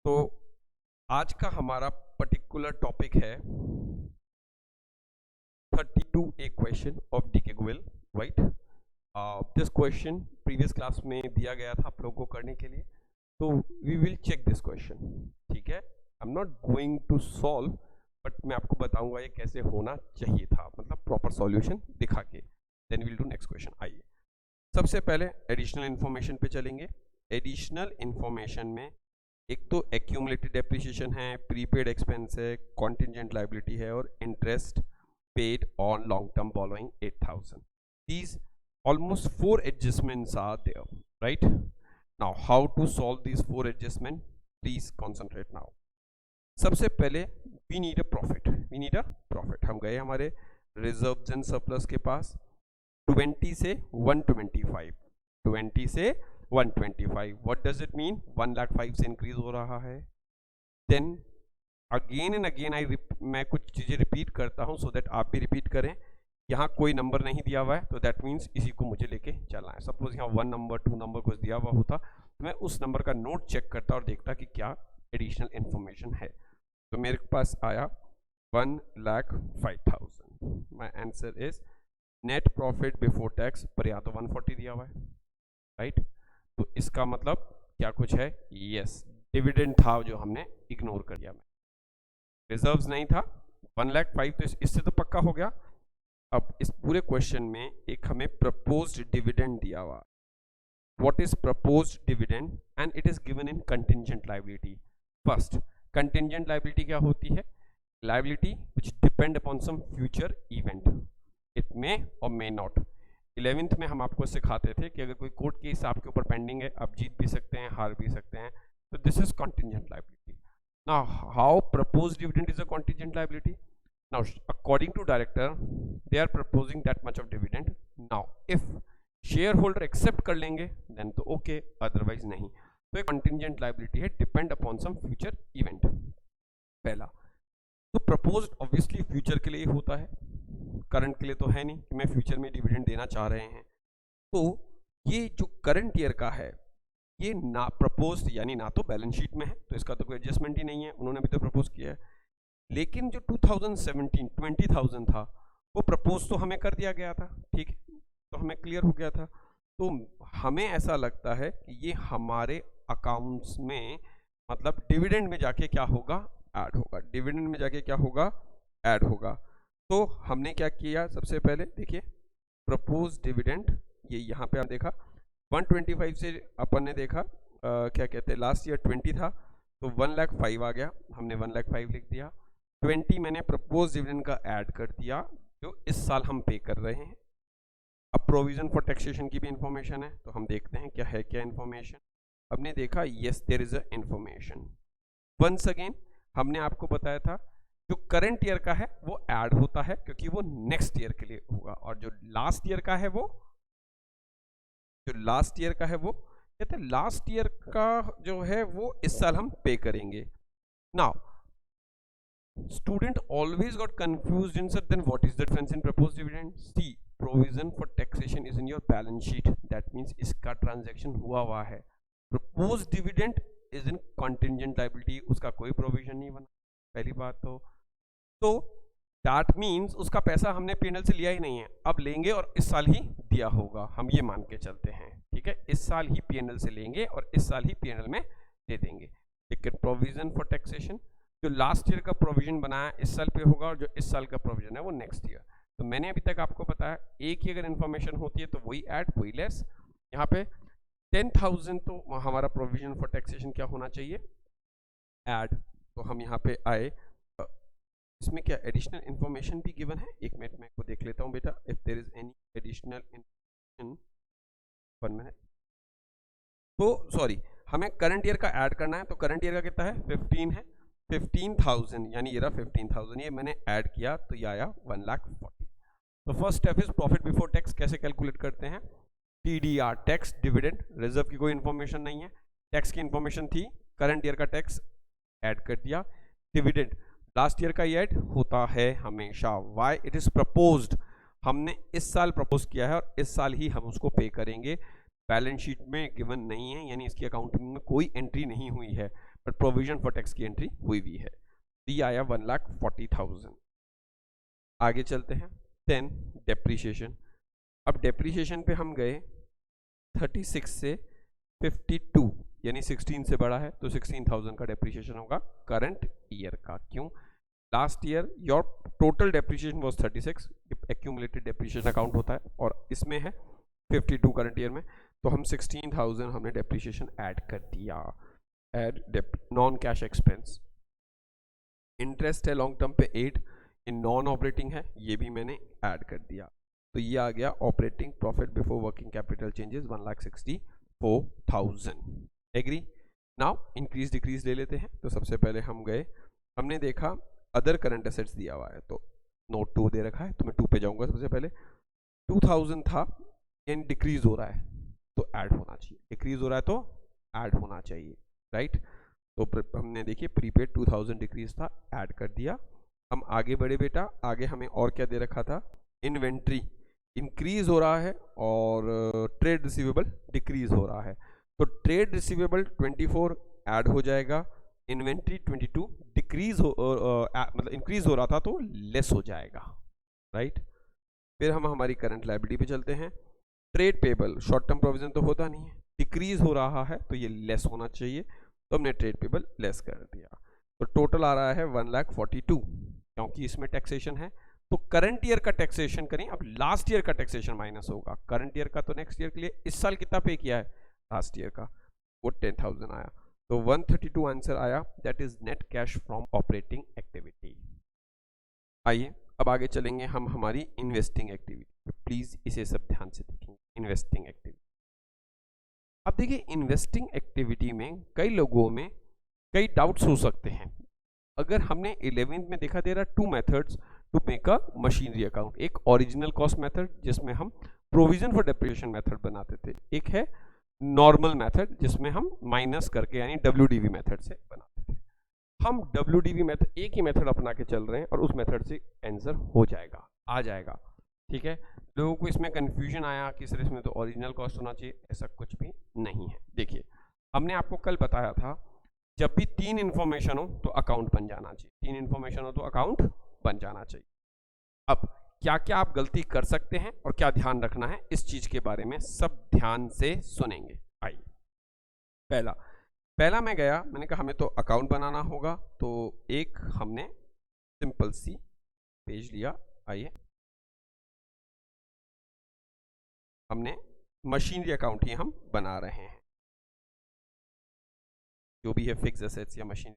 तो आज का हमारा पर्टिकुलर टॉपिक है 32A question of DK Goyal, right. This question previous class में दिया गया था आप लोगों को करने के लिए, तो we will check this question, ठीक है। I am not going to solve, but मैं आपको बताऊंगा ये कैसे होना चाहिए था, मतलब प्रॉपर सॉल्यूशन दिखा के, then will do next question. आइए सबसे पहले एडिशनल इन्फॉर्मेशन पे चलेंगे। एडिशनल इन्फॉर्मेशन में एक तो एक्यूमुलेटेड डेप्रिसिएशन है, प्रीपेड एक्सपेंस है, कॉन्टिजेंट लाइबिलिटी है और interest paid on long term borrowing 8000. These almost 4 adjustments are there, right? Now how to solve these 4 adjustments? Please concentrate now. सबसे पहले we need a profit. We need a profit. हम गए हमारे reserves and surplus के पास, 20 से 125, 20 से 125. What does it mean? 1,05,000 से increase हो रहा है. देन अगेन एंड अगेन मैं कुछ चीज़ें रिपीट करता हूँ सो दैट आप भी रिपीट करें. यहाँ कोई नंबर नहीं दिया हुआ है तो दैट मीन्स इसी को मुझे लेके चलना है. सपोज यहाँ 1 नंबर 2 नंबर कुछ दिया हुआ होता तो मैं उस नंबर का नोट चेक करता और देखता कि क्या एडिशनल इन्फॉर्मेशन है. तो मेरे पास आया 1,05,000. My answer is net profit before tax, पर या तो 140 दिया हुआ है, राइट. तो इसका मतलब क्या कुछ है? यस, डिविडेंड था जो हमने इग्नोर कर दिया. रिजर्व्स नहीं था. 1,05,000 तो इससे तो पक्का हो गया. अब इस पूरे क्वेश्चन में एक हमें प्रपोज्ड डिविडेंड दिया हुआ. What is proposed dividend? And it is given in contingent liability. First, contingent liability क्या होती है? Liability which depend upon some future event. It may और मे नॉट. 11th में हम आपको सिखाते थे कि अगर कोई कोर्ट केस आपके ऊपर पेंडिंग है, आप जीत भी सकते हैं, हार भी सकते हैं, तो this is contingent liability. Now, how proposed dividend is a contingent liability? Now, according to director, they are proposing that much of dividend. Now, if shareholder accept कर लेंगे, then तो okay, otherwise नहीं. तो एक contingent liability है, depend upon some future event. पहला, तो proposed obviously future के लिए होता है, current के लिए तो है नहीं कि मैं future में dividend देना चाह रहे हैं. तो ये जो current year का है, ये ना प्रपोज यानी ना तो बैलेंस शीट में है तो इसका तो कोई एडजस्टमेंट ही नहीं है, उन्होंने भी तो प्रपोज किया है. लेकिन जो 2017 20,000 था वो प्रपोज तो हमें कर दिया गया था, ठीक है, तो हमें क्लियर हो गया था. तो हमें ऐसा लगता है कि ये हमारे अकाउंट्स में मतलब डिविडेंड में जाके क्या होगा? ऐड होगा. डिविडेंड में जाके क्या होगा? ऐड होगा. तो हमने क्या किया? सबसे पहले देखिए प्रपोज डिविडेंड, ये यहाँ पे आप देखा 125 से अपन ने देखा क्या कहते हैं लास्ट ईयर 20 था तो 1,05,000 आ गया, हमने 1,05,000 लिख दिया. 20 मैंने प्रपोज डिविडेंड का ऐड कर दिया जो इस साल हम पे कर रहे हैं. अब प्रोविजन फॉर टैक्सेशन की भी इंफॉर्मेशन है तो हम देखते हैं क्या है क्या इंफॉर्मेशन. हमने देखा yes there is a information. Once again हमने आपको बताया था जो करंट ईयर का है वो ऐड होता है क्योंकि वो नेक्स्ट ईयर के लिए होगा, और जो लास्ट ईयर का है वो कहते हैं लास्ट ईयर का जो है वो इस साल हम पे करेंगे. Now student always got confused in sir then what is the difference in proposed dividend. See provision for taxation is in your balance sheet, that means इसका ट्रांजैक्शन हुआ है. Proposed dividend is in contingent liability, उसका कोई provision नहीं बना, पहली बात. तो दैट मीन्स उसका पैसा हमने पीएनएल से लिया ही नहीं है, अब लेंगे और इस साल ही दिया होगा, हम ये मान के चलते हैं, ठीक है. इस साल ही पीएनएल से लेंगे और इस साल ही पीएनएल में दे देंगे. लेकिन प्रोविजन फॉर टैक्सेशन जो लास्ट ईयर का प्रोविजन बनाया इस साल पे होगा और जो इस साल का प्रोविजन है वो नेक्स्ट ईयर. तो मैंने अभी तक आपको बताया एक ही अगर इन्फॉर्मेशन होती है तो वही ऐड वही लेस. यहाँ पे 10,000 तो हमारा प्रोविजन फॉर टैक्सेशन क्या होना चाहिए? ऐड. तो हम यहाँ पे आए, इसमें क्या एडिशनल इन्फॉर्मेशन भी गिवन है? एक मिनट मैं को देख लेता हूँ बेटा, if there is any additional information. 1 minute. तो सॉरी, हमें करंट ईयर का ऐड करना है, तो करंट ईयर का कितना है? 15 है. 15,000 यानी ये रहा 15,000, ये मैंने ऐड किया तो ये आया 1,40,000. तो first step is profit before tax. कैसे कैलकुलेट करते हैं? TDR, tax dividend. रिजर्व की कोई इन्फॉर्मेशन नहीं है, टैक्स की इन्फॉर्मेशन थी, करंट ईयर का टैक्स ऐड कर दिया. डिविडेंड लास्ट ईयर का ये ऐड होता है हमेशा. वाई? इट इज प्रपोज्ड, हमने इस साल प्रपोज किया है और इस साल ही हम उसको पे करेंगे. बैलेंस शीट में गिवन नहीं है, यानी इसकी अकाउंटिंग में कोई एंट्री नहीं हुई है. बट प्रोविजन फॉर टैक्स की एंट्री हुई भी है। ये आया 1,40,000। आगे चलते हैं। 10 डेप्रीशिएशन। अब डेप्रीशिएशन पे हम गए 36 से 52 यानी 16 से बड़ा है तो 16,000 का डेप्रीशिएशन होगा करंट ईयर का। क्यों? Last year your total depreciation was 36, accumulated depreciation account होता है, और इसमें है 52 करंट ईयर में, तो हम 16,000 हमने डेप्रीशिएशन ऐड कर दिया। Add non cash expense. Interest है लॉन्ग टर्म पे 8, इन नॉन ऑपरेटिंग है, ये भी मैंने ऐड कर दिया। तो ये आ गया operating profit before working capital changes 1,64,000। Agree? Now increase decrease ले लेते हैं। तो सबसे पहले हम गए, हमने देखा अदर करंट एसेट्स दिया हुआ है, तो नोट 2 दे रखा है, तो मैं 2 पे जाऊंगा। सबसे पहले 2,000 था, यानी डिक्रीज हो रहा है तो ऐड होना चाहिए, डिक्रीज हो रहा है तो ऐड होना चाहिए, राइट? तो हमने देखिए प्रीपेड 2,000 डिक्रीज था, ऐड कर दिया। हम आगे बढ़े बेटा, आगे हमें और क्या दे रखा था? इन्वेंट्री इंक्रीज हो रहा है और ट्रेड रिसीवेबल डिक्रीज हो रहा है, तो ट्रेड रिसीवेबल 24 ऐड हो जाएगा, इन्वेंट्री 22 डिक्रीज हो मतलब इंक्रीज हो रहा था तो लेस हो जाएगा, राइट? फिर हम हमारी करंट लायबिलिटी पे चलते हैं। Trade payable short term provision तो होता नहीं है, डिक्रीज हो रहा है तो ये लेस होना चाहिए, तो हमने ट्रेड पेबल लेस कर दिया। तो टोटल आ रहा है 1,42,000, क्योंकि इसमें टैक्सेशन है तो करंट ईयर का टैक्सेशन करें। अब लास्ट ईयर का टैक्सेशन माइनस होगा, करंट ईयर का तो नेक्स्ट ईयर के लिए, इस साल कितना पे किया है लास्ट ईयर का, वो 10,000 आया, तो 132 आंसर आया, that is net cash from operating activity. आइए अब आगे चलेंगे हम हमारी इन्वेस्टिंग एक्टिविटी। प्लीज इसे सब ध्यान से देखेंगे। इन्वेस्टिंग एक्टिविटी, अब देखिए इन्वेस्टिंग एक्टिविटी में कई लोगों में कई डाउट्स हो सकते हैं। अगर हमने 11th में देखा दे रहा 2 methods to make a machinery account, एक ओरिजिनल कॉस्ट मेथड जिसमें हम प्रोविजन फॉर डेप्रिसिएशन मेथड बनाते थे, एक है नॉर्मल मेथड जिसमें हम माइनस करके यानी WDV मेथड से बनाते थे। हम WDV मेथड, एक ही मेथड अपना के चल रहे हैं और उस मेथड से आंसर हो जाएगा, आ जाएगा, ठीक है? लोगों को इसमें कंफ्यूजन आया कि सर इसमें तो ओरिजिनल कॉस्ट होना चाहिए, ऐसा कुछ भी नहीं है। देखिए हमने आपको कल बताया था जब भी 3 इंफॉर्मेशन हो तो अकाउंट बन जाना चाहिए, 3 इंफॉर्मेशन हो तो अकाउंट बन जाना चाहिए। अब क्या क्या आप गलती कर सकते हैं और क्या ध्यान रखना है, इस चीज के बारे में सब ध्यान से सुनेंगे। आइए पहला मैं गया, मैंने कहा हमें तो अकाउंट बनाना होगा, तो एक हमने सिंपल सी पेज लिया। आइए हमने मशीनरी अकाउंट ही हम बना रहे हैं, जो भी है फिक्स एसेट्स या मशीन।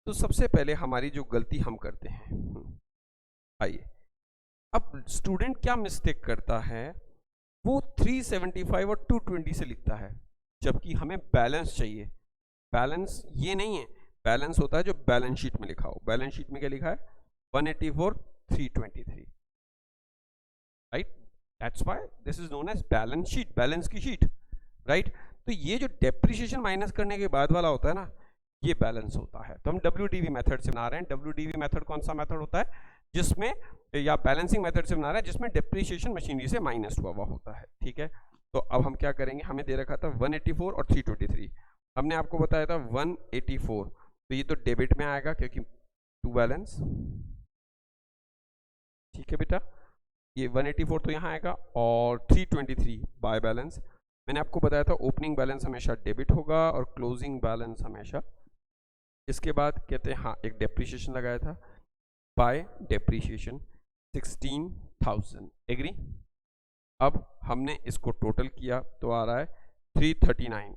तो सबसे पहले हमारी जो गलती हम करते हैं, आइए अब स्टूडेंट क्या मिस्टेक करता है, वो 375 और 220 से लिखता है, जबकि हमें बैलेंस चाहिए। बैलेंस ये नहीं है, बैलेंस होता है जो बैलेंस शीट में लिखा हो। बैलेंस शीट में क्या लिखा है? 184 323, right? That's why this is known as balance sheet, balance की शीट, राइट? तो ये जो डेप्रिसिएशन माइनस करने के बाद वाला होता है ना, ये बैलेंस होता है। तो हम WDV मेथड से बना रहे हैं। WDV मेथड कौन सा मेथड होता है? जिसमें, या बैलेंसिंग मेथड से बना रहे हैं जिसमें डेप्रिसिएशन मशीनरी से माइनस हुआ होता है, ठीक है? तो अब हम क्या करेंगे, हमें दे रखा था 184 और 323, हमने आपको बताया था 184, तो ये तो डेबिट में आएगा क्योंकि टू बैलेंस, ठीक है बेटा? ये 184 तो यहाँ आएगा, और 323 बाय बैलेंस। मैंने आपको बताया था ओपनिंग बैलेंस हमेशा डेबिट होगा और क्लोजिंग बैलेंस हमेशा। इसके बाद कहते हैं हाँ एक डेप्रिसिएशन लगाया था, बाय डेप्रिसिएशन 16,000, एग्री? अब हमने इसको टोटल किया तो आ रहा है 339,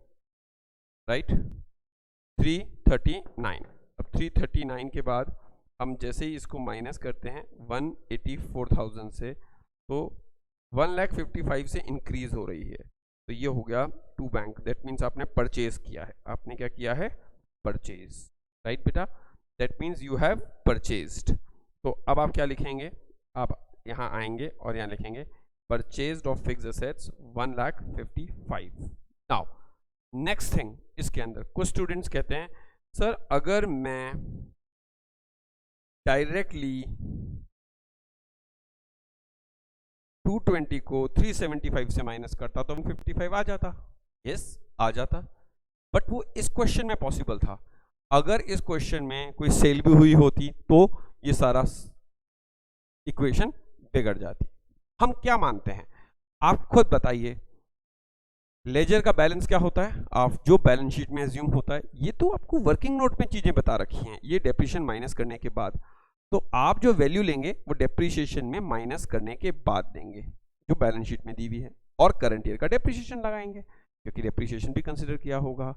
राइट? 339। अब 339 के बाद हम जैसे ही इसको माइनस करते हैं 184,000 से, तो 1,55,000 से इंक्रीज हो रही है, तो ये हो गया टू बैंक, दैट मीन्स आपने परचेज किया है। आपने क्या किया है? परचेज, राइट बेटा? That means you have purchased. तो अब आप क्या लिखेंगे? आप यहाँ आएंगे और यहाँ लिखेंगे purchased of fixed assets 1,55,000। Now next thing, इसके अंदर कुछ स्टूडेंट्स कहते हैं सर अगर मैं डायरेक्टली 220 को 375 से माइनस करता तो 155 आ जाता। यस, आ जाता, बट वो इस क्वेश्चन में पॉसिबल था। अगर इस क्वेश्चन में कोई सेल भी हुई होती तो ये सारा इक्वेशन बिगड़ जाती। हम क्या मानते हैं, आप खुद बताइए, लेजर का बैलेंस क्या होता है, आप जो बैलेंस शीट में एज्यूम होता है, ये तो आपको वर्किंग नोट में चीजें बता रखी हैं, ये डेप्रिसिएशन माइनस करने के बाद, तो आप जो वैल्यू लेंगे वो डेप्रिसिएशन में माइनस करने के बाद देंगे जो बैलेंस शीट में दी हुई है, और करंट ईयर का डेप्रिसिएशन लगाएंगे क्योंकि डेप्रिसिएशन भी कंसिडर किया होगा।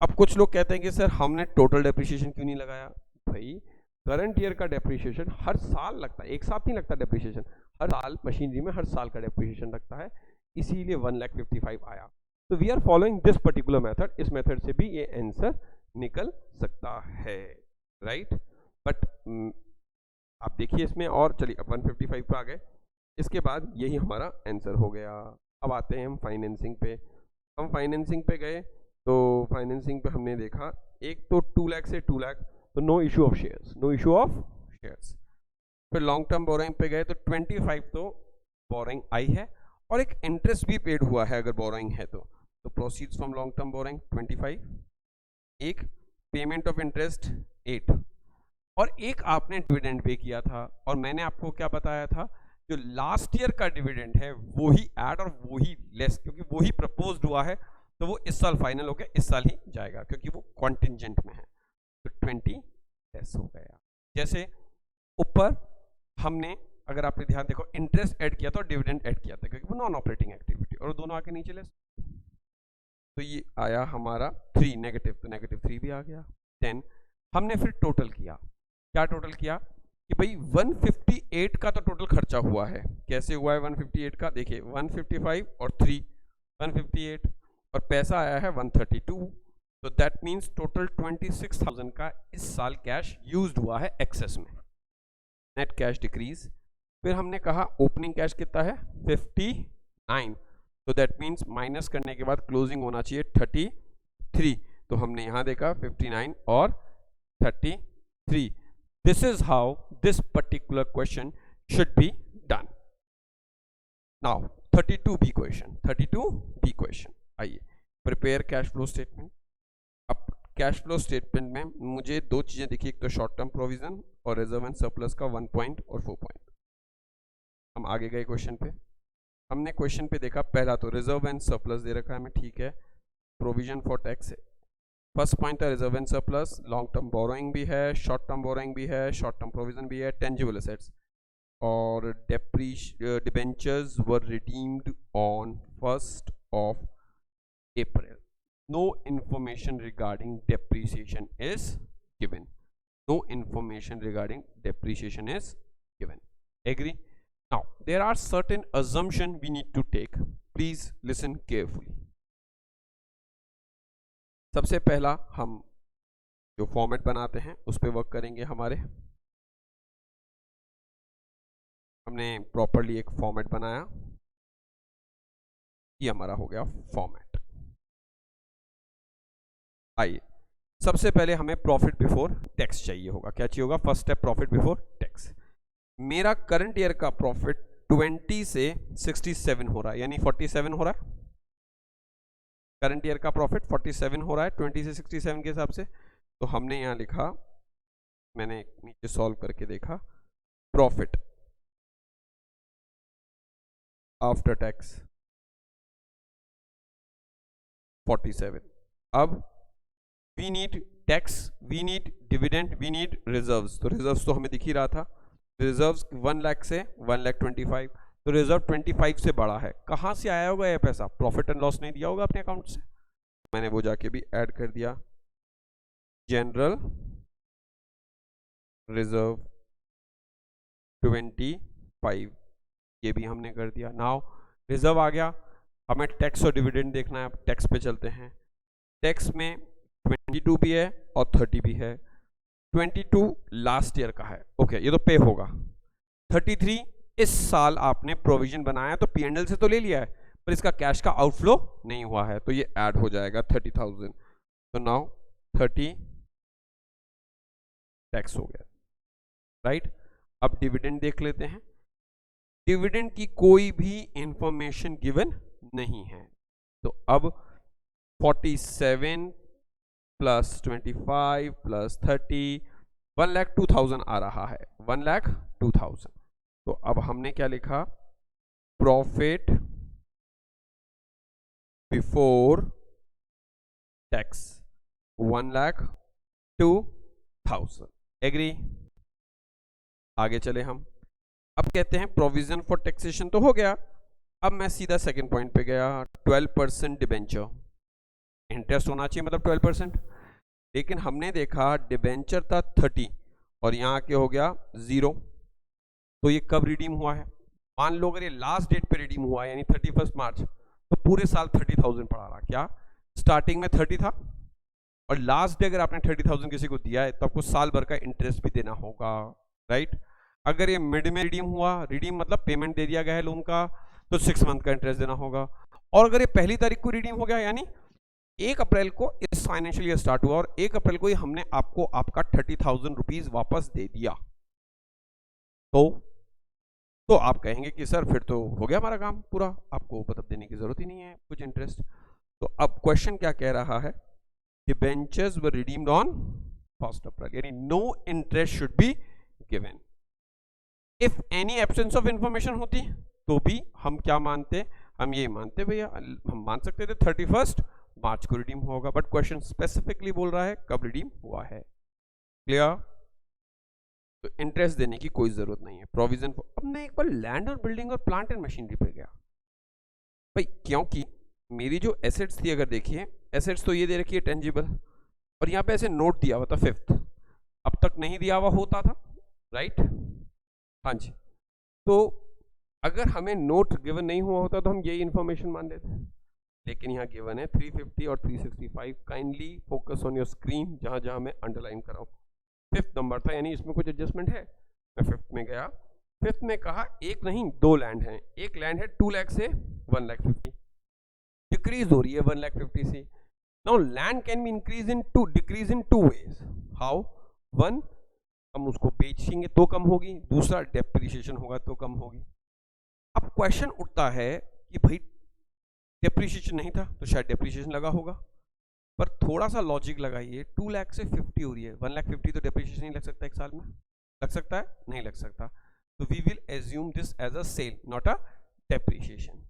अब कुछ लोग कहते हैं कि सर हमने टोटल डेप्रिसिएशन क्यों नहीं लगाया। भाई करंट ईयर का डेप्रिसिएशन हर साल लगता है, एक साथ नहीं लगता डेप्रिसिएशन, हर साल मशीनरी में हर साल का डेप्रिसिएशन लगता है, इसीलिए 1,55,000 आया। तो we are following this particular method, इस मेथड से भी ये आंसर निकल सकता है, राइट। बट आप देखिए इसमें, और चलिए अब 155 पे आ गए, इसके बाद यही हमारा आंसर हो गया। अब आते हैं हम फाइनेंसिंग पे। हम फाइनेंसिंग पे गए तो फाइनेंसिंग पे हमने देखा एक तो 2 लाख से 2 लाख, तो no issue of shares, no issue of shares. फिर लॉन्ग टर्म बोरोइंग पे गए तो 25 तो बोरोइंग आई है और एक इंटरेस्ट भी पेड हुआ है अगर बोरोइंग है तो proceeds from long term borrowing 25, एक पेमेंट ऑफ इंटरेस्ट 8, और एक आपने डिविडेंड पे किया था, और मैंने आपको क्या बताया था, जो लास्ट ईयर का डिविडेंड है वो ही ऐड और वो ही लेस, क्योंकि वो ही प्रपोज्ड हुआ है तो वो इस साल फाइनल हो गया, इस साल ही जाएगा क्योंकि वो कॉन्टिजेंट में है, तो 20 लेस हो गया। जैसे ऊपर हमने, अगर आपने ध्यान देखो, इंटरेस्ट ऐड किया था और डिविडेंड ऐड किया था क्योंकि वो नॉन ऑपरेटिंग एक्टिविटी, और दोनों आके नीचे लेस, तो ये आया हमारा 3 नेगेटिव, तो नेगेटिव 3 भी आ गया। 10 हमने फिर टोटल किया, क्या टोटल किया कि भाई 158 का तो टोटल खर्चा हुआ है, कैसे हुआ है 158 का, देखिए 155 और 3 158, और पैसा आया है 132, तो दैट मीन्स टोटल 26,000 का इस साल कैश यूज्ड हुआ है एक्सेस में, नेट कैश डिक्रीज। फिर हमने कहा ओपनिंग कैश कितना है 59, तो दैट मीन्स माइनस करने के बाद क्लोजिंग होना चाहिए 33, तो हमने यहां देखा 59 और 33। This is how this particular question should be done. Now 32B question, 32B question, आइए प्रिपेयर कैश फ्लो स्टेटमेंट। अब कैश फ्लो स्टेटमेंट में मुझे दो चीजें दिखी, एक तो शॉर्ट टर्म प्रोविजन और रिजर्व एंड सरप्लस का 1 पॉइंट और 4 पॉइंट। हम आगे गए क्वेश्चन पे, हमने क्वेश्चन पे देखा पहला तो रिजर्व एंड सरप्लस दे रखा है हमें, ठीक है, प्रोविजन फॉर टैक्स है, फर्स्ट पॉइंट है reserve and surplus, long term borrowing भी है, शॉर्ट टर्म बोरोइंग भी है, शॉर्ट टर्म प्रोविजन भी है, टेंजिबल एसेट्स, और debentures were redeemed on 1st of April. No information regarding depreciation is given. No information regarding depreciation is given. Agree? Now, there are certain assumptions we need to take. Please listen carefully. सबसे पहला हम जो format बनाते हैं उस पर work करेंगे हमारे। हमने प्रॉपरली एक फॉर्मेट बनाया, ये हमारा हो गया फॉर्मेट। आइए सबसे पहले हमें प्रॉफिट बिफोर टैक्स चाहिए होगा, क्या चाहिए होगा, first step profit before tax. मेरा करंट ईयर का प्रॉफिट 20 से 67 हो रहा है, यानी 47 हो रहा है, करंट ईयर का प्रॉफिट 47 हो रहा है 20 से 67 के हिसाब से। तो हमने यहां लिखा, मैंने नीचे सॉल्व करके देखा, प्रॉफिट आफ्टर टैक्स 47। अब we need tax, we need dividend, we need reserves, तो रिजर्व्स तो हमें दिख ही रहा था, रिजर्व्स 1 लाख से 1,25,000, तो रिजर्व 25 से बड़ा है। कहां से आया होगा यह पैसा, प्रॉफिट एंड लॉस नहीं दिया होगा अपने अकाउंट से, मैंने वो जाके भी ऐड कर दिया, जनरल रिजर्व 25, ये भी हमने कर दिया। नाउ रिजर्व आ गया, हमें टैक्स और डिविडेंड देखना है, अब टैक्स पे चलते हैं। टैक्स में 22 भी है और 30 भी है, 22 लास्ट ईयर का है, ओके ये तो पे होगा। 33 इस साल आपने प्रोविजन बनाया तो P&L से तो ले लिया है, पर इसका कैश का आउटफ्लो नहीं हुआ है, तो ये ऐड हो जाएगा 30,000, तो नाउ 30 टैक्स हो गया, राइट। अब डिविडेंड देख लेते हैं, डिविडेंड की कोई भी इंफॉर्मेशन गिवन नहीं है, तो अब 47 प्लस 25 प्लस 30, 1,02,000 आ रहा है, 1,02,000। तो अब हमने क्या लिखा, प्रॉफिट बिफोर टैक्स 1,02,000। एग्री? आगे चले हम। अब कहते हैं प्रोविजन फॉर टैक्सेशन तो हो गया। अब मैं सीधा सेकंड पॉइंट पे गया, 12% डिबेंचर, इंटरेस्ट होना चाहिए मतलब 12%, लेकिन हमने देखा डिबेंचर था 30 और यहाँ आके हो गया 0। तो ये कब रिडीम हुआ है? मान लो अगर ये लास्ट डेट पे रिडीम हुआ है यानी 31 मार्च, तो पूरे साल 30,000 पड़ा रहा। क्या स्टार्टिंग में 30 था और लास्ट डे अगर आपने 30,000 किसी को दिया है तो आपको साल भर का इंटरेस्ट भी देना होगा, राइट? अगर ये मिड में रिडीम हुआ, रिडीम मतलब पेमेंट दे दिया गया है लोन का, तो 6 मंथ का इंटरेस्ट देना होगा। और अगर ये पहली तारीख को रिडीम हो गया यानी 1 अप्रैल को इस फाइनेंशियल ईयर स्टार्ट हुआ और 1 अप्रैल को ही हमने आपको आपका 30,000 रुपीज वापस दे दिया, तो आप कहेंगे कि सर फिर तो हो गया हमारा काम पूरा, आपको मतलब देने की जरूरत ही नहीं है कुछ इंटरेस्ट। तो अब क्वेश्चन क्या कह रहा है, debentures were redeemed on 1 April, यानी no interest should be given. If any absence of information होती तो भी हम क्या मानते, हम ये मानते भैया, हम मान सकते थे 31 मार्च को रिडीम होगा, बट क्वेश्चन स्पेसिफिकली बोल रहा है कब रिडीम हुआ है। क्लियर? तो इंटरेस्ट देने की कोई जरूरत नहीं है। प्रोविजन। अब मैं एक बार लैंड और बिल्डिंग और प्लांट एंड मशीनरी पे गया भाई, क्योंकि मेरी जो एसेट्स थी, अगर देखिए एसेट्स तो ये दे रखी है टेंजिबल, और यहाँ पे ऐसे नोट दिया हुआ था 5th, अब तक नहीं दिया हुआ होता था, राइट? हाँ जी। तो अगर हमें नोट गिवन नहीं हुआ होता तो हम यही इंफॉर्मेशन मान लेते, लेकिन यहाँ गिवन है 350 और 365। Kindly focus on your screen, जहाँ जहाँ मैं अंडरलाइन कर रहा हूँ। 5th नंबर था यानी इसमें कुछ एडजस्टमेंट है। मैं 5th में गया, 5th में कहा एक नहीं 2 लैंड हैं। एक लैंड है 2 लाख से 1,50,000, डिक्रीज हो रही है 1,50,000 से। Now land can be increase in two, decrease in 2 ways. How? 1, हम उसको बेचेंगे तो कम होगी, दूसरा डेप्रिसिएशन होगा तो कम होगी। अब क्वेश्चन उठता है कि भाई डेप्रिसिएशन नहीं था तो शायद डेप्रिसिएशन लगा होगा, पर थोड़ा सा लॉजिक लगाइए, 2 लाख से 50 हो रही है, 1,50,000 तो डेप्रिसिएशन नहीं लग सकता एक साल में? लग सकता है? नहीं लग सकता। तो we will assume this as a sale, not a depreciation.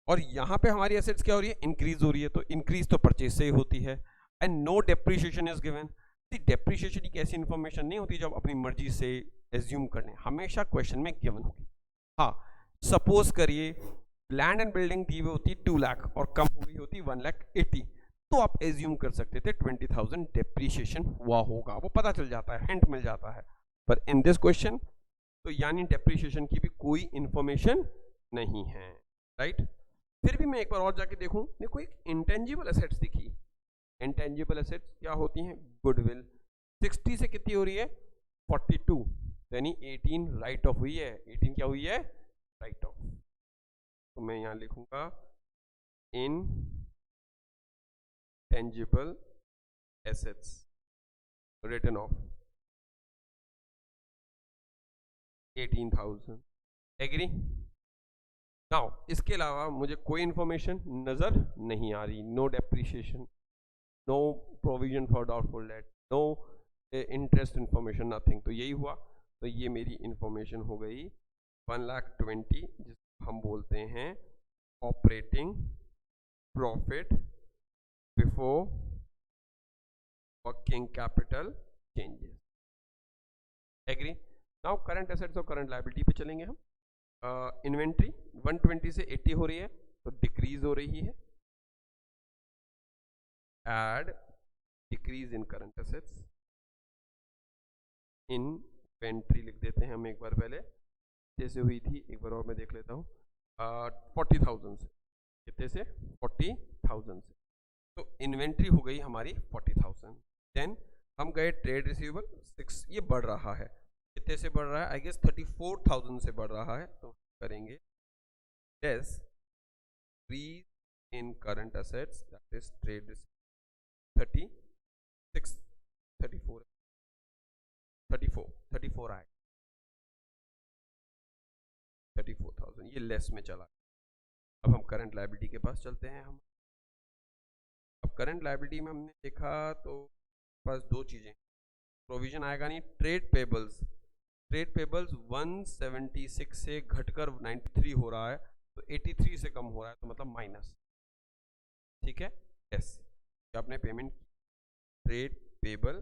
और यहाँ पे हमारी एसेट्स क्या हो रही है? इंक्रीज हो रही है, तो इंक्रीज तो परचेज से ही होती है। And no depreciation is given. Depreciation एक ऐसी इंफॉर्मेशन नहीं होती जब अपनी मर्जी से एज्यूम करने, हमेशा क्वेश्चन में गिवन होगी। हाँ, सपोज करिए लैंड एंड बिल्डिंग दी हुई होती 2 लाख और कम हुई होती 1,80,000, तो आप एज्यूम कर सकते थे 20,000 डेप्रिसिएशन हुआ होगा, वो पता चल जाता है, हिंट मिल जाता है। पर इन दिस क्वेश्चन तो यानी डेप्रिसिएशन की भी कोई इंफॉर्मेशन नहीं है, राइट? फिर भी मैं एक बार और जाके देखूं, मेरे को एक इंटेंजिबल एसेट्स दिखी। इंटेंजिबल एसेट्स क्या होती हैं? गुडविल। 60 से कितनी हो रही है? 42, यानी 18 राइट ऑफ हुई है। 18 क्या हुई है? Write off. तो मैं यहां लिखूंगा intangible assets written off 18,000। Agree? Now इसके अलावा मुझे कोई इंफॉर्मेशन नजर नहीं आ रही। No depreciation, no provision for doubtful debt, no interest information, nothing. तो यही हुआ। तो ये मेरी इंफॉर्मेशन हो गई 1,20,000, जिसको हम बोलते हैं operating profit before working capital changes. Agree? Now current assets और करंट लायबिलिटी पे चलेंगे हम। इन्वेंट्री 120 से 80 हो रही है, तो डिक्रीज हो रही है। Add decrease in current assets, inventory लिख देते हैं हम एक बार पहले, जैसे हुई थी एक बार और मैं देख लेता हूँ। 40,000 से, कितने से? 40,000 से। तो इन्वेंट्री हो गई हमारी 40,000। देन हम गए ट्रेड रिसीवेबल 6, ये बढ़ रहा है, कितने से बढ़ रहा है? आई गेस 34,000 से बढ़ रहा है। तो करेंगे डेस increase in current assets, that is trade 36, 34, 34 आए, 34,000, ये लेस में चला। अब हम करंट लायबिलिटी के पास चलते हैं। हम अब करंट लायबिलिटी में हमने देखा तो बस दो चीज़ें, प्रोविजन आएगा नहीं, ट्रेड पेबल्स 176 से घटकर 93 हो रहा है, तो 83 से कम हो रहा है, तो मतलब माइनस, ठीक है। यस, आपने पेमेंट ट्रेड पेबल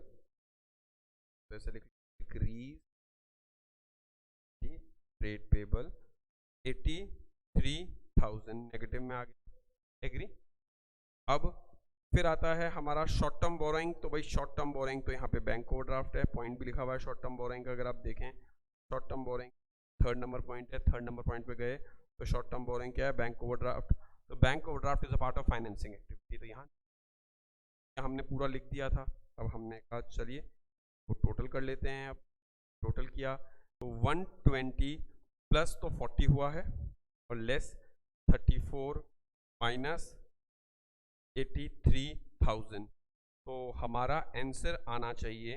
तो ऐसे लिख डिक्रीज ट्रेड पेबल 83,000 नेगेटिव में आ गया, एग्री। अब फिर आता है हमारा शॉर्ट टर्म बोरोइंग, तो भाई शॉर्ट टर्म बोरोइंग तो यहाँ पे बैंक ओवरड्राफ्ट है, पॉइंट भी लिखा हुआ है शॉर्ट टर्म बोरोइंग का, अगर आप देखें short term borrowing 3rd number point है, 3rd नंबर पॉइंट पे गए तो शॉर्ट टर्म बोरोइंग क्या है, बैंक ओवरड्राफ्ट। तो bank overdraft is a part of financing activity, तो यहाँ हमने पूरा लिख दिया था। अब हमने कहा चलिए तो टोटल कर लेते हैं, अब टोटल किया तो 120 प्लस तो 40 हुआ है और लेस 34 माइनस 83,000, तो हमारा आंसर आना चाहिए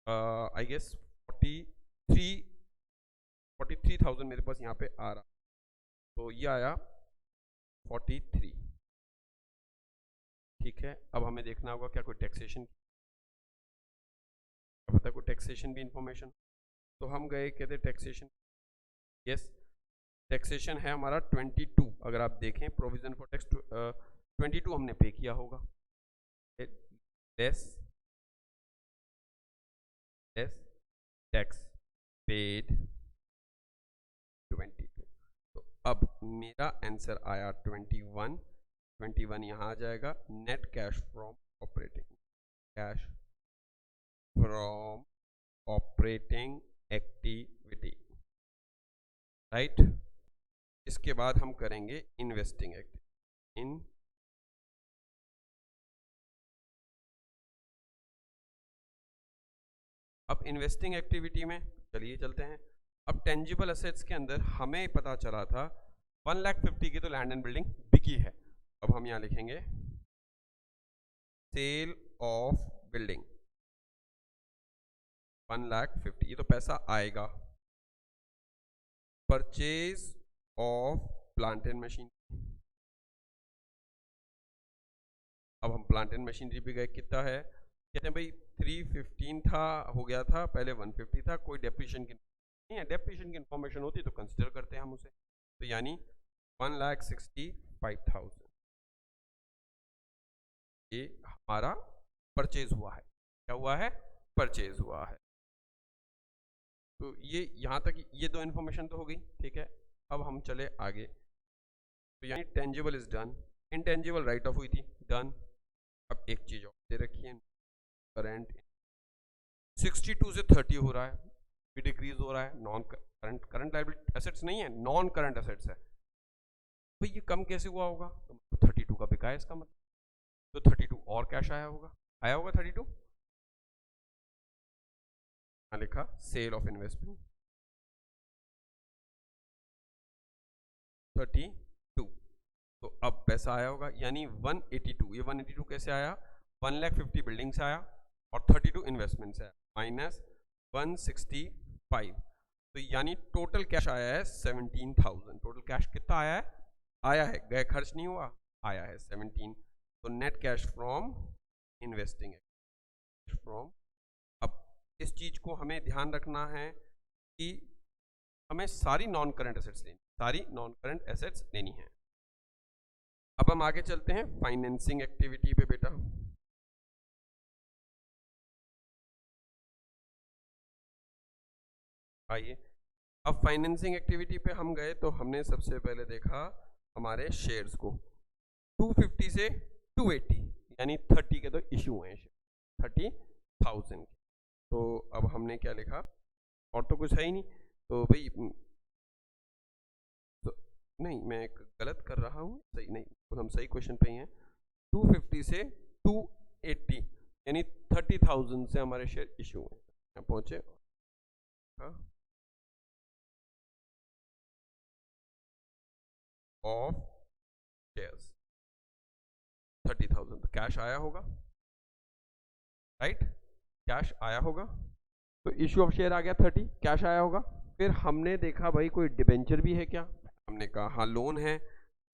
आई गेस 43,000 मेरे पास यहाँ पे आ रहा, तो ये आया 43, ठीक है। अब हमें देखना होगा क्या कोई टैक्सेशन, पता कोई टैक्सेशन भी इंफॉर्मेशन, तो हम गए कहते टैक्सेशन, यस टैक्सेशन है हमारा 22, अगर आप देखें प्रोविजन फॉर टैक्स 22 हमने पे किया होगा, लेस टैक्स पेड 22, तो अब मेरा आंसर आया 21 यहाँ आ जाएगा। Net cash from operating activity, right. इसके बाद हम करेंगे इन्वेस्टिंग एक्टिविटी। अब इन्वेस्टिंग एक्टिविटी में चलिए चलते हैं। अब टेंजिबल एसेट्स के अंदर हमें पता चला था 1,50,000 की तो लैंड एंड बिल्डिंग बिकी है। अब हम यहाँ लिखेंगे सेल ऑफ बिल्डिंग 1,50,000, ये तो पैसा आएगा। Purchase of plant and machine, अब हम प्लांट एंड मशीनरी भी गए, कितना है, कहते हैं भाई 315 था, हो गया था पहले 150 था, कोई डेप्रिशिएशन की नहीं है, डेप्रिशिएशन की इन्फॉर्मेशन होती तो कंसिडर करते हैं हम उसे, तो यानी 1,65,000 ये हमारा परचेज हुआ है। क्या हुआ है, परचेज हुआ है। तो ये यहाँ तक ये दो इन्फॉर्मेशन तो हो गई, ठीक है। अब हम चले आगे, तो यानी tangible is done, intangible right of हुई थी, डन। अब एक चीज और दे रखी है, करंट 62 से 30 हो रहा है, भी डिक्रीज हो रहा है, नॉन करंट लायबिलिटी एसेट्स नहीं है, नॉन करंट एसेट्स है, तो ये कम कैसे हुआ होगा, तो 32 का बिका है इसका मतलब, तो 32 और कैश आया होगा 32, लिखा सेल ऑफ इन्वेस्टमेंट 32, तो अब पैसा आया होगा यानी 182, ये 182 कैसे आया, 1,50,000 बिल्डिंग से आया और 32 इन्वेस्टमेंट से आया, माइनस 165, तो यानी टोटल कैश आया है 17,000। टोटल कैश कितना आया है, गए खर्च नहीं हुआ, आया है 17, तो net cash from investing from. अब इस चीज को हमें ध्यान रखना है कि हमें सारी नॉन करंट एसेट्स लेनी है। अब हम आगे चलते हैं फाइनेंसिंग एक्टिविटी पे बेटा। आइए, अब फाइनेंसिंग एक्टिविटी पे हम गए तो हमने सबसे पहले देखा हमारे शेयर्स को 250 से 280 यानी 30 के तो इशू हुए हैं 30,000 के, तो अब हमने क्या लिखा, और तो कुछ है ही नहीं, तो भाई तो नहीं मैं गलत कर रहा हूँ, सही नहीं, तो हम सही क्वेश्चन पे ही हैं। 250 से 280 यानी 30,000 से हमारे शेयर इशू हुए, यहाँ पहुंचे। ऑफ शेयर्स 30,000, तो कैश आया होगा, राइट, कैश आया होगा, तो इश्यू ऑफ शेयर आ गया 30, कैश आया होगा। फिर हमने देखा भाई कोई डिबेंचर भी है क्या, हमने कहा हाँ लोन है,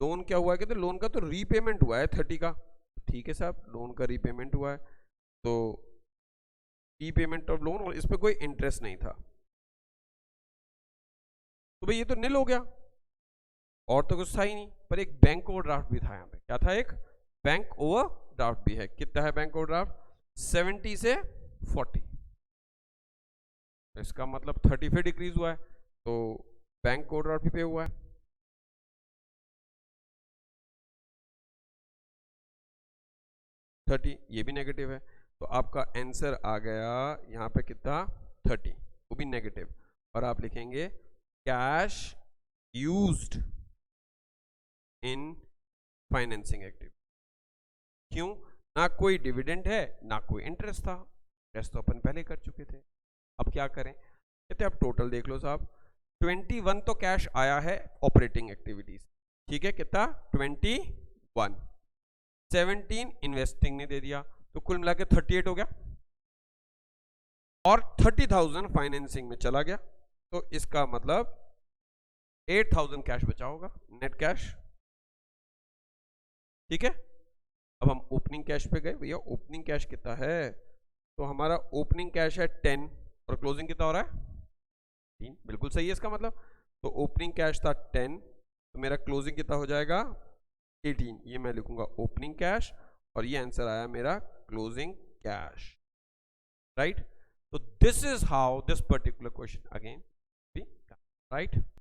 लोन क्या हुआ है, कहते लोन का तो रीपेमेंट हुआ है 30 का, ठीक है साहब, लोन का रीपेमेंट हुआ है, तो रीपेमेंट ऑफ लोन, और इस पर कोई इंटरेस्ट नहीं था, तो भाई ये तो निल हो गया, और तो कुछ था ही नहीं। पर एक बैंक ओवरड्राफ्ट भी था यहाँ पे। क्या था? एक बैंक ओवरड्राफ्ट भी है। कितना है बैंक ओवरड्राफ्ट? 70 से 40। इसका मतलब 30 पे डिक्रीज हुआ है, तो बैंक ओवरड्राफ्ट भी पे हुआ है। थर्टी, ये भी नेगेटिव है, तो आपका आंसर आ गया यहाँ पे कितना? 30, वो भी नेगेटिव। और आप लिखेंगे cash used in financing activity. क्यों? ना कोई डिविडेंड है, ना कोई इंटरेस्ट था, इंटरेस्ट तो अपन पहले कर चुके थे। अब क्या करें? कहते हैं अब टोटल देख लो साहब, 21 तो कैश आया है ऑपरेटिंग एक्टिविटीज, ठीक है, कितना? 21। 17 इन्वेस्टिंग ने दे दिया, तो कुल मिला के 38 हो गया, और 30,000 फाइनेंसिंग में चला गया, तो इसका मतलब 8,000 कैश बचा होगा, नेट कैश। ठीक है, अब हम ओपनिंग कैश पे गए। भैया ओपनिंग कैश कितना है? तो हमारा ओपनिंग कैश है 10, और क्लोजिंग कितना हो रहा है? 3। बिल्कुल सही है इसका मतलब। तो ओपनिंग कैश था 10, तो मेरा क्लोजिंग कितना हो जाएगा? 18। ये मैं लिखूंगा ओपनिंग कैश, और ये आंसर आया मेरा closing cash, right. So this is how this particular question again be, right?